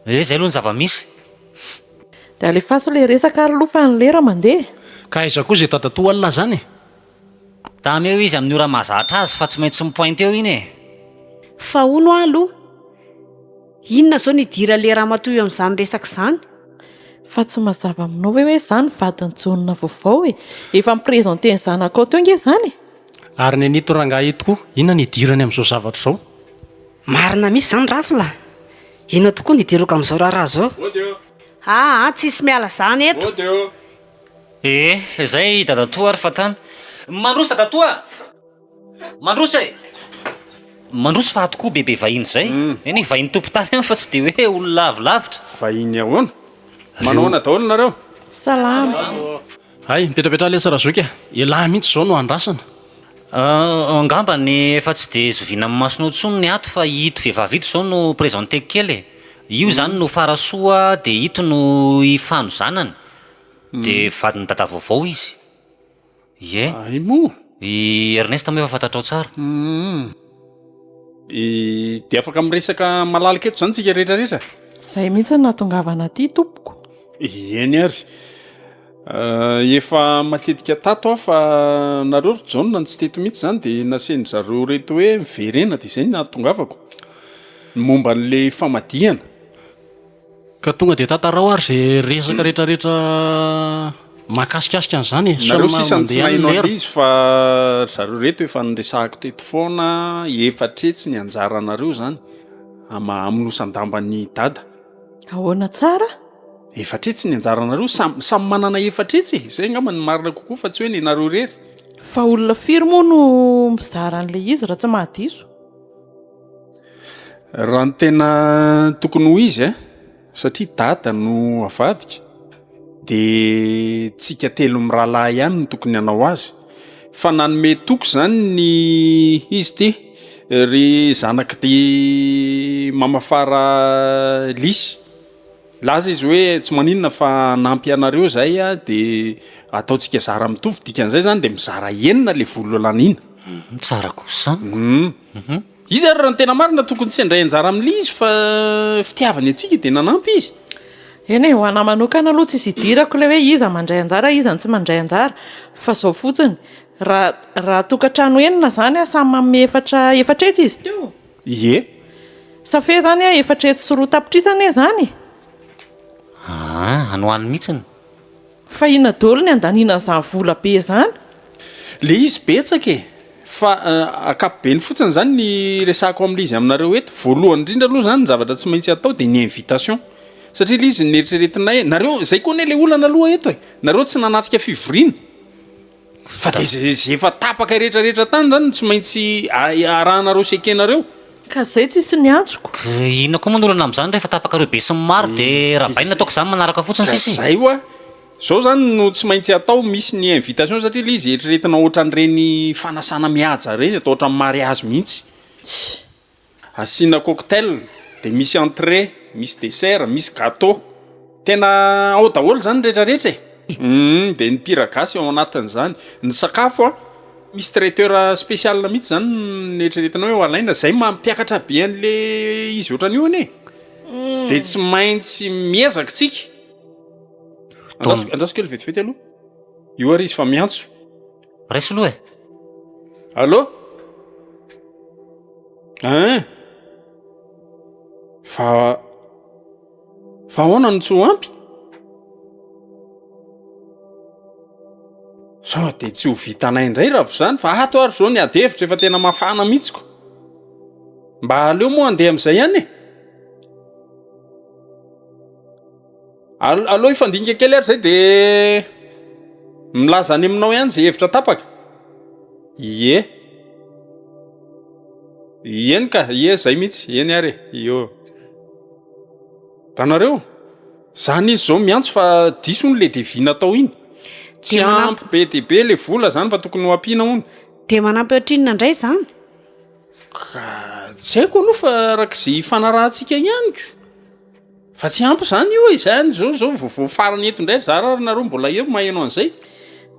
zay aloha ny zava-misy. Dia alefaso ilay resaka ary aloha fa ny lera mandeha. Ka aiza koa izay tatato alina zany? Tamy eo izy amin'ny ora mahazatra azy fa tsy maintsy mipointe eo iny e. Fa ono aloha. Inona zao nidira le raha matoy eo amin'izany resaka izany? Fa tsy mazava aminao ve hoe izany vadiny John vaovao e? Efa miprezenté ny zanako teo nge izany? Ary ny anito rangahy ito koa, inona nidirany amin'izao zavatra izao? Marina misy izany rafila. Inona tokoa nidirako amin'izao raharaha zao? Tsisy miala zany eto. Zay dadatoa ary fatany. Mandroso dadatoa! Mandroso e! Mandroso fa tokoa bebe vahiny zay. Eny vahiny tompon-tany fa tsy dia hoe olona lavilavitra. Vahiny ahoana? Manahoana daholo nareo? Salama. Hay, mipetrapetra lesa razoika. Elahy mihitsy zao no andrasana. Angamba ny efa tsy dia zoviana amin'ny masonao tsony ny ato fa ito vehivavy ito zao no présenté kely e. Io zany no farasoa dia ito no ifano zanany. Dia vadiny dada vaovao izy. Ay moa. I Ernesta moa efa fantatrao tsara. Dia afaka miresaka malalaka eto zany tsika rehetrarehetra? Izay mihitsy no nahatongavana aty tompoko. Eny ary. Efa matetika tato aho fa nareo ry John tsy teto mihitsy zany dia naseny zareo reto hoe miverena dia izay no nahatongavako. Momba an'ilay famadihana. Ka tonga dia tantarao ary zay resaka rehetrarehetra mahakasikasika an'izany. Nareo sisany tsy nahinao ilay izy fa zareo reto efa niresahako teto foana, efatretsy ny anjaranareo zany aminosan-damban'ny dada. Ahoana tsara? Efatretsy ny anjaranareo, samy manana efatretsy. Izay angamba ny marina kokoa fa tsy hoe ny nareo rery. Fa olona firy moa no mizara an'ilay izy raha tsy mahadiso? Raha ny tena tokony ho izy satria dada no avadika dia tsika telo mirahalahy ihany no tokony hanao azy. Fa nanome toko zany ny izy ty ry zanaky dia mamafara lisy. Laza izy hoe tsy maninona fa nampy anareo zay dia ataontsika zara mitovy dikan'izay zany dia mizara enina le volo lanina. Tsara kosa. Izy ary raha ny tena marina tokony tsy handray anjara amin'ilay izy fa fitiavany antsika dia nanampy izy. Eny ho ana manokana aloha tsy idirako ilay hoe iza mandray anjara iza ny tsy mandray anjara fa zao fotsiny raha tokantrano enina zany samy manome efatretsy izy teo. Safe zany efatretsy sy roa tapitrisana zany. Anohany mihitsiny. Fa inona daholo ny andaniana izany vola be zany? Le izy betsaka fa akapobeny fotsiny zany ny resako amin'ilay izy aminareo eto. Voalohany indrindra aloha zany ny zavatra tsy maintsy atao dia ny invitation. Satria ilay izy nieritreretinay nareo zay koa ilay olana aloha eto nareo tsy nanatrika fivoriana. Fa dia zay efa tapaka rehetrarehetra tany zany tsy maintsy arahanareo sekenareo. Ka zay tsisy ny antsoko. Inona koa moa n'olana amin'izany rehefa tapaka reo be sy ny maro dia rabaina ataoko izany manaraka fotsiny sisy. Zay hoa. Zao zany no tsy maintsy atao misy ny invitation satria ilay izy eritreretina ohatran'ireny fanasana mihaja reny atao ohatran'ny mariazy mihitsy. Asiana cocktail dia misy entrée, misy dessert, misy gâteau. Tena ao daholo zany rehetrarehetra dia ny mpira gasy ao anatin'izany. Ny sakafo misy traiteur spécial mihitsy zany ny eritreretina hoe alaina zay mampiakatra be an'ilay izy ohatran'io anie. Dia tsy maintsy miezaka tsika. Andraso kely vetivety aloha. Io ary izy fa miantso. Raiso aloha Allô? Fa ahoana no tsy ho ampy? sao dia tsy ho vitanay indray raha zany fa ato ary zao ny adevitra efa tena mafana mihitsiko mba aleo moa andeha amin'izay ihany aloha ifandinika kely ary zay dia milaza any aminao ihany zay hevitra tapaka ie eny ka ie zay mihitsy eny ary io tanareo zany izy zao miantso fa diso ny le devina tao iny tsy ampy be dia be le vola zany fa tokony ho ampiana hony dia manampy ohatrinona indray zany ka tsy haiko aloha fa rak'izay fanarahantsika ihanyko fa tsy ampy zany io izany zao voafarany eto indray zara ary nareo mbola eo maheno an'izay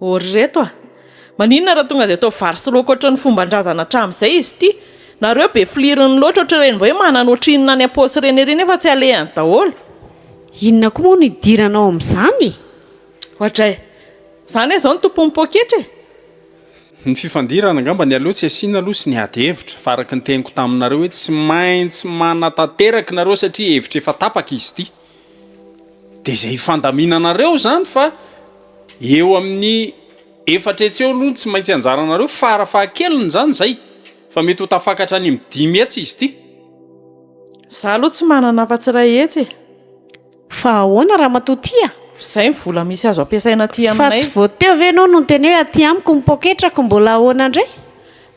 ory reto maninona raha tonga dia atao vary sy laoka ohatran'ny fomban-drazana hatramin'izay izy ity nareo be filiriny loatra ohatry ireny mbo hoe manana ohatrinona any aposy reny ireny efa tsy alehany daholo inona koa moa no idiranao amin'izany ohatray zany hoe zao ny tompony poketra ny fifandirana angamba ny aloha tsy asiana aloha sy ny ady hevitra fa araka ny teniko taminareo hoe tsy maintsy manatanteraka nareo satria hevitra efa tapaka izy ity dia izay fandaminanareo zany fa eo amin'ny efatra etsy eo aloha tsy maintsy anjaranareo farafahakeliny zany zay fa mety ho tafakatra any amin'ny 10 etsy izy ity za aloha tsy manana afa-tsiray etsy fa ahoana raha matotia izay ny vola misy azo ampiasaina aty fa aminay tsy voateo ve anao no teny hoe aty amiko mipoketrako mbola ahoana indray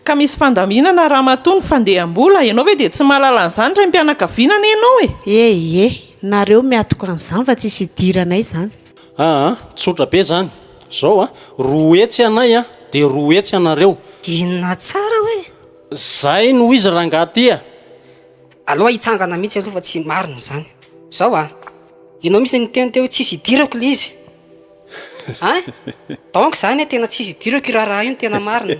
ka misy fandaminana raha matony fandehambola ianao hoe dia tsy mahalala an'izany ray mpianakavianana ianao e nareo miatoka an'izany fa tsisy idiranay zany tsotra be zany zao roa etsy anay dia roa etsy anareo inona tsara hoe zay no izy rangahatya aloha hitsangana mihitsy aloha fa tsy marina zany zao ianao misy ny teny teo hoe tsisy idirako le izy donc zany tena tsisy idirako i raharaha io ny tena marina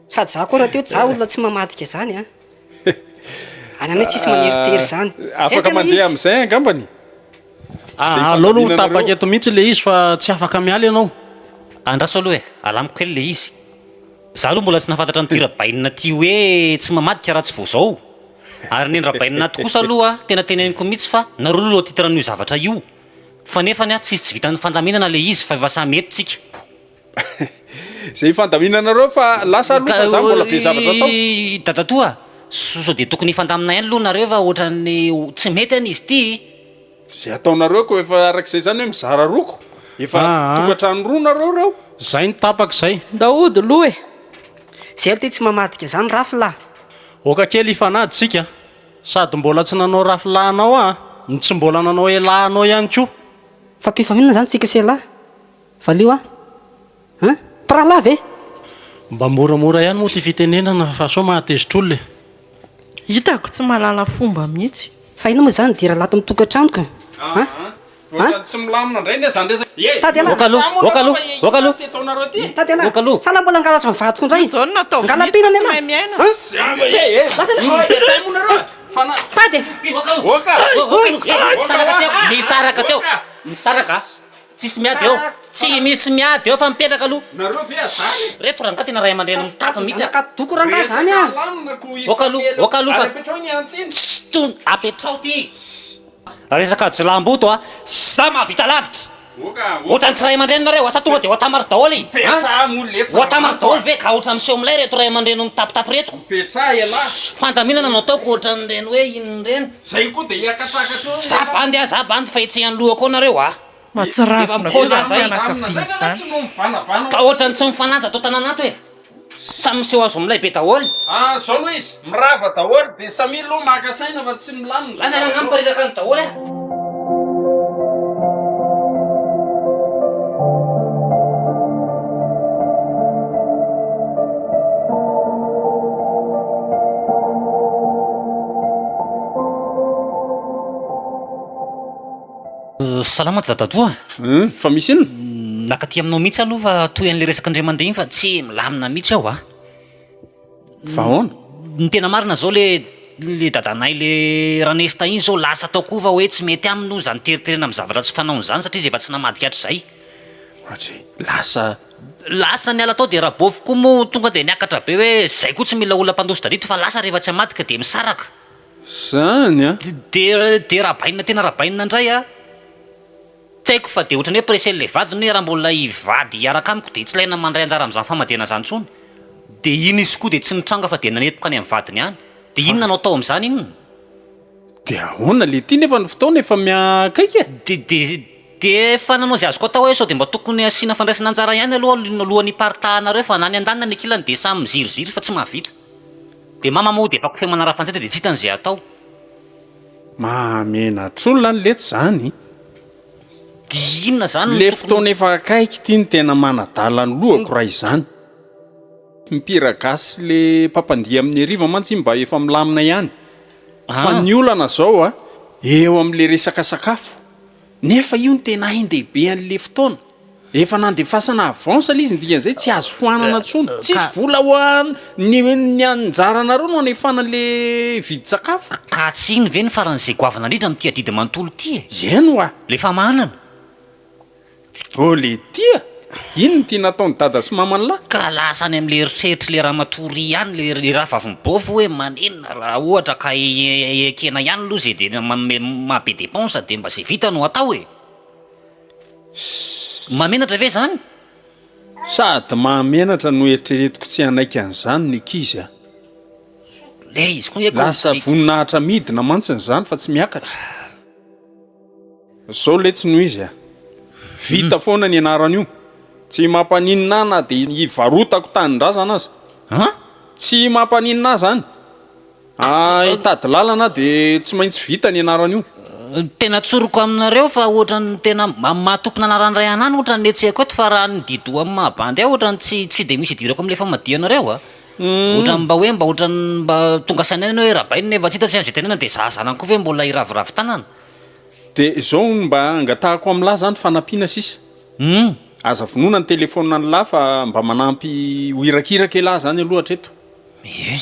sady za koa raha teo za olona tsy mamadika zany any aminay tsisy maneritery zany afaka mandeha amin'izay angambany alao aloha tapaka eto mihitsy le izy fa tsy afaka miala ianao andraso aloha alamiko kely le izy za aloha mbola tsy nafantatra nytirabainina ty hoe tsy mamadika raha tsy vo zao ary ny ndrabainina ty kosa aloha tena teneniko mihitsy fa nareo aloha titraan'io zavatra io fa nefany tsisy tsy vitan'ny fandaminana le izy fa efa samy eto tsika zay fandaminanareo fa lasa aloha fa za mbola be zavatra tao dadatoa so dia tokony ifandamina ihany aloha nareo fa ohatran'ny tsy mety any izy ty zay ataonareo ko efa arak'izay zany hoe mizara roko efa tokantrano roa nareo reo zay ny tapaka zay daody loha zay alo te tsy mamadika zany rafila oka kely ifanaditsika sady mbola tsy nanao rafilahnao ny tsy mbola nanao elahnao ihany koa fa mpifaminana zany tsika sy lahy valio pirahalahy ve mba moramora ihany moa ty fitenenana fa so mahatezitra olona hitako tsy mahalala fomba mihitsy fa ina moa zany dira lato mitokantranoko tsy milamina indray ny zany tsala mbola angalatra mivadiko indray zao no natao Ngalapina tsy nena. mahay miaina misaraka teo misaraka tsisy miady eo tsy misy miady eo fa mipetraka aloha nareo ve azany reto rangaha tena ray aman-dreny mitapa mihitsy nakatoko rangaha zany oka aloha fa tsy apetrao ty resaka jilamboto sa mahavita lavitra ohatrany tsy ray aman-dreny nareo asa tonga dia oatamary daholy oatamary daholy ve ka ohatrany miseho amilay reto ray aman-dreny mitapitapy reto fandaminana no ataoko ohatran'ireny hoe inonireny zay koa dia iakatakatra zabandy zabandy fa etsehany loha koa nareo matsirafina fianakaviana zany ka ohatrany tsy mifananja atao tananato hoe samy miseho azo amilay be daholy zao no izy mirava daholy dia samily loha makasaina fa tsy milamina lasa raha nampariraka ny daholy salama ty dadatoa fa misy ino nakaty aminao mihitsy aloha fa toy an'le resaka indray mandeha iny fa tsy milamina mihitsy aho fa ahoana ny tena marina zao le dadanay le ranesta iny zao lasa tao koa fa hoe tsy mety aminy no zany teriterena amin'ny zavatra tsy fanaony zany satria izy efa tsy namadika hatr'izay lasa ny ala tao dia raha bofy koa moa tonga dia niakatra be hoe zay koa tsy mila olona mpandositra dito fa lasa rehefa tsy amadika dia misaraka zany dia rabainina tena rabainina indray taiko fa dia ohatrany hoe preselle vadiny hoe raha mbola ivady hiaraka amiko dia tsy ilaina mandray anjara amin'izany famadihana izany intsony dia iny izy koa dia tsy nitranga fa dia nanetoka any amin'ny vadiny ihany dia ino nanao tao amin'izany inona dia ahoana le ty nefa ny fotoana efa miakaiky dia efa nanao izay azoko atao hoe sao dia mba tokony asiana fandraisana anjara ihany alohan'ny partahanareo fa nany an-danina ny akilany dia samy miziriziry fa tsy mahavita dia mama moa dia efa kofe manara-panjata dia tsy hitan'izay atao mahamenatr'olona ny letsy zany inona zany le fotoana efa akaiky ty ny tena manadala ny lohako raha izany mipiragasy le mpampandia amin'ny ariva mantsy mba efa milamina ihany fa ny olana zao eo amin'le resaka sakafo nefa io ny tena hain-dehibe an'le fotoana efa nandefasana avance l izy ndikan'izay tsy azo foanana ntsony tsisy vola ho ny anjaranareo no anefanan'le vidy sakafo ka tsy iny ve ny faran'izay goavana indrindra amin'ny tia didy manontolo ty eno lefa manana le tia ino ny tia nataony dada sy mamanylahy ka lasany amin'le eritreritry le raha matory ihany le raha vavim-bofo hoe manenina raha ohatra ka ekena ihany aloha zay dia mabe dépense dia mba zay vita no atao mamenatra ve zany sady mahamenatra no eritreretiko tsy hanaiky an'izany ny kizy le izy koa lasa voninahitra midina mantsiny zany fa tsy miakatra zao letsy no izy vita foana ny anarana io tsy mampaninina na dia ivarotako tanindrazana azy tsy mampaninina zany hitady lalana dia tsy maintsy vita ny anarana io tena tsoroko aminareo fa ohatrany tena mahatompona anaranray anany ohatrany le tsy haiko eto fa raha ny dido amin'ny mahabandy ohatrany tsy dia misy idirako amin'le famadianareo ohatrany mba hoe mba ohatrany mba tonga sainaina hoe rabainy efa tsy hita tsy an'izay tenena dia zahazanany koa ve mbola iraviravy tanana dia zao mba angatahako amin'lahy zany fanampiana sisa aza vonona ny telefona ny lahy fa mba manampy hoirakiraka lahy zany alohatra eto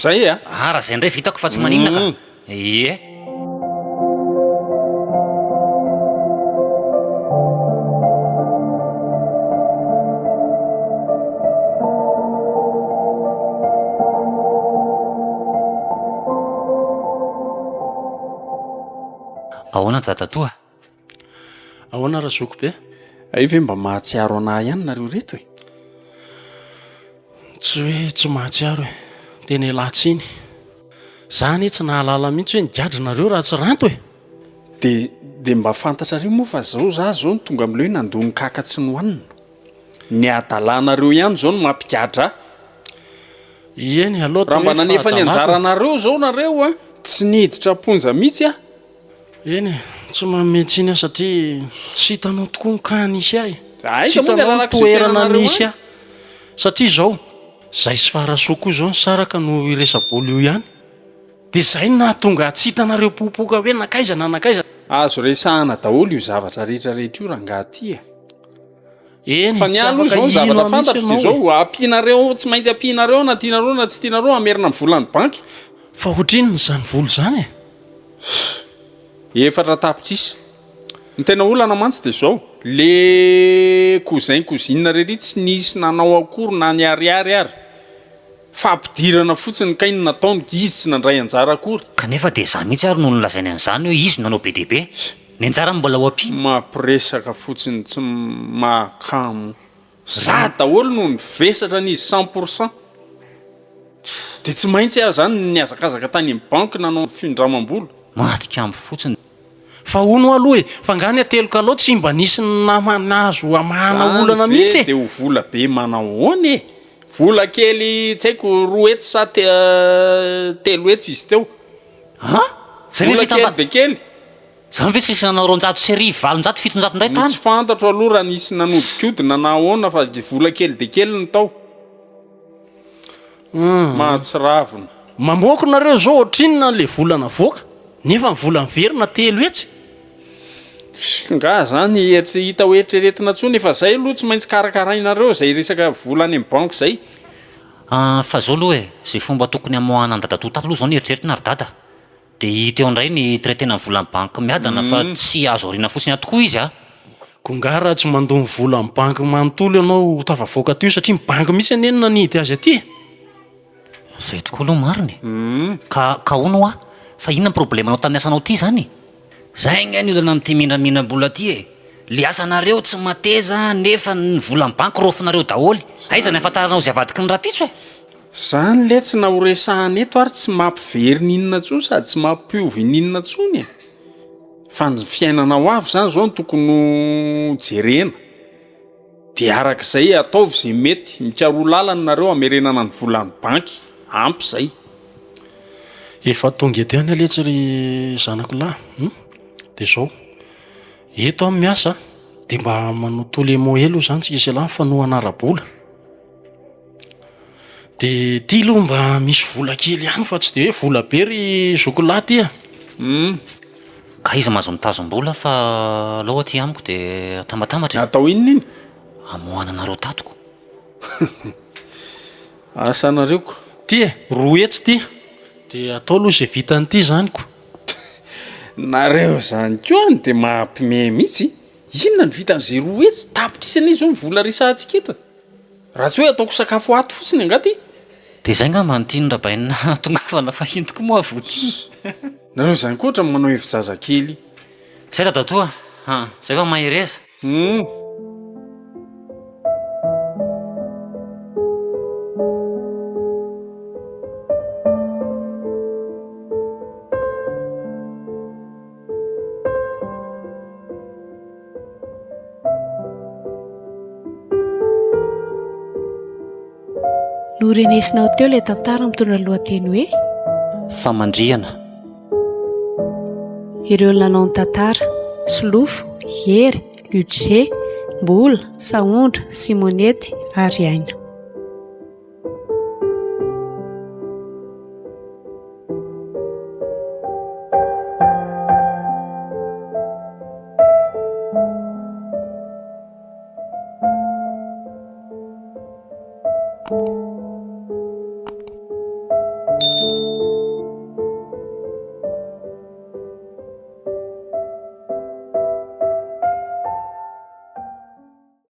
zay raha zay ndray vitako fa tsy maninona ka ahoana tatatoa ahoana raha zoko be ay ve mba mahatsiaro anahy ihany nareo reto tsy hoe tsy mahatsiaro tena elatsiny zany tsy nahalala mihitsy hoe nigadrinareo raha tsy ranto dia mba fantatrareo moa fa zao zao ny tonga am'le hoe nandony kaka tsy nohanina ny adalanareo ihany zao no mampigadra eny aloha raha mba nanefa ny anjaranareo zao nareo tsy niditra ponja mihitsy eny tsy mametsiny satria tsy hitanao tokoa nkanisy ahy tsy hitanao toerana nisy ahy satria zao zay sy farasoa koa zao ny saraka no iresa-boly io ihany dia zay nahatonga tsy hitanareo popoka hoe nakaiza azo resahana daholo io zavatra rehetrarehetra io raha ngaty eny fa ny alo zao ny zavatra fantatro dia zao ampianareo tsy maintsy ampianareo na tianareo na tsy tianareo amerina amin'ny volan'ny banky fa ohatriny zany volo zany efatra tapotsisa ny tena olana mantsy dia zao le cousin rehetra tsy nisy nanao akory na ny ariary fa ampidirana fotsiny kainy nataony izy tsy nandray anjara akory kanefa dia za mihitsy ary no nolazainy an'izany hoe izy nanao be dehibe ny anjara mbola ho ampy mampiresaka fotsiny tsy mahakamo za daholo no nivesatra n'izy 100% dia tsy maintsy zany ny azakazaka tany amin'ny banky nanao findramam-bola matika amby fotsiny fa ono aloha fa ngany ateloka loha tsy mba nisy nazo amahana olana mihitsy dia ho vola be manao ony vola kely tsy haiko roa hetsy sa telo hetsy izy teo vola kely be kely zany ve tsisy nanao ronjato sery 700 ndray tany tsy fantatro aloha raha nisy nanodikodina na ahoana fa vola kely de kely ny tao mahatsiravina mamoako nareo zao ohatrinona le volana voaka nefa ny volany verina telo etsy nga zany hita hoe eritreretina tsony efa zay aloha tsy maintsy karakarainareo zay resaka volany amin'ny banky zay fa zao aloha zay fomba tokony amoahana ny dada tato aloha zao ny eritreretina ry dada dia hita eo indray ny traitena ny volan'ny banky miadana fa tsy azo ariana fotsiny atokoa izy ko nga raha tsy mandony vola amin'ny banky manontolo ianao tafavoaka teo satria ny banky misy anenina nidy azy aty zay tokoa aloha mariny ka ono fa inona ny problema anao tamin'ny asanao ty zany zay ngany olana amin'ity mindramindram-bola ty le asanareo tsy mateza nefa ny volan'ny banky rofinareo daholy aiza ny afantaranao zay avadiky ny rapitso e zany le tsy na horesahana eto ary tsy mampivery ninona tsony sady tsy mampiovy ninona tsony e fa ny fiainana ho avy zany zao no tokony jerena de arak'izay ataovy zay mety mikaro lalany nareo amerenana ny volan'ny banky ampy zay efa tonga eto ihany aletsy ry zanako lahy de zao eto amin'ny miasa de mba manotolo emoelo zany tsika isy lahy fanohana arabola de ty aloha mba misy vola kely ihany fa tsy de hoe vola be ry zokolay ty ka izy mahazo mitazom-bola fa aloha ty amiko de tambatambatra atao inona iny amohana anareo tatoko asanareoko ty e roa etsy ty de atao aloha zay vitan'ity zanyko nareo zany ko any de mahampime mihitsy inona ny vitan'izay roa etsy tapitrisana izy o mivola resantsika eto raha tsy hoe ataoko sakafo ato fotsiny angaty de zay nga manontiny rabaina tongavana fahintoko moa avoty nareo zany ko ohatra manao evi-jazakely zay raha datoa zay fa mahereza no renesinao teo ilay tantara mitondra lohateny hoe famandrihana ireo nanao ny tantara solofo hery ludget mbola saondra simonety ary aina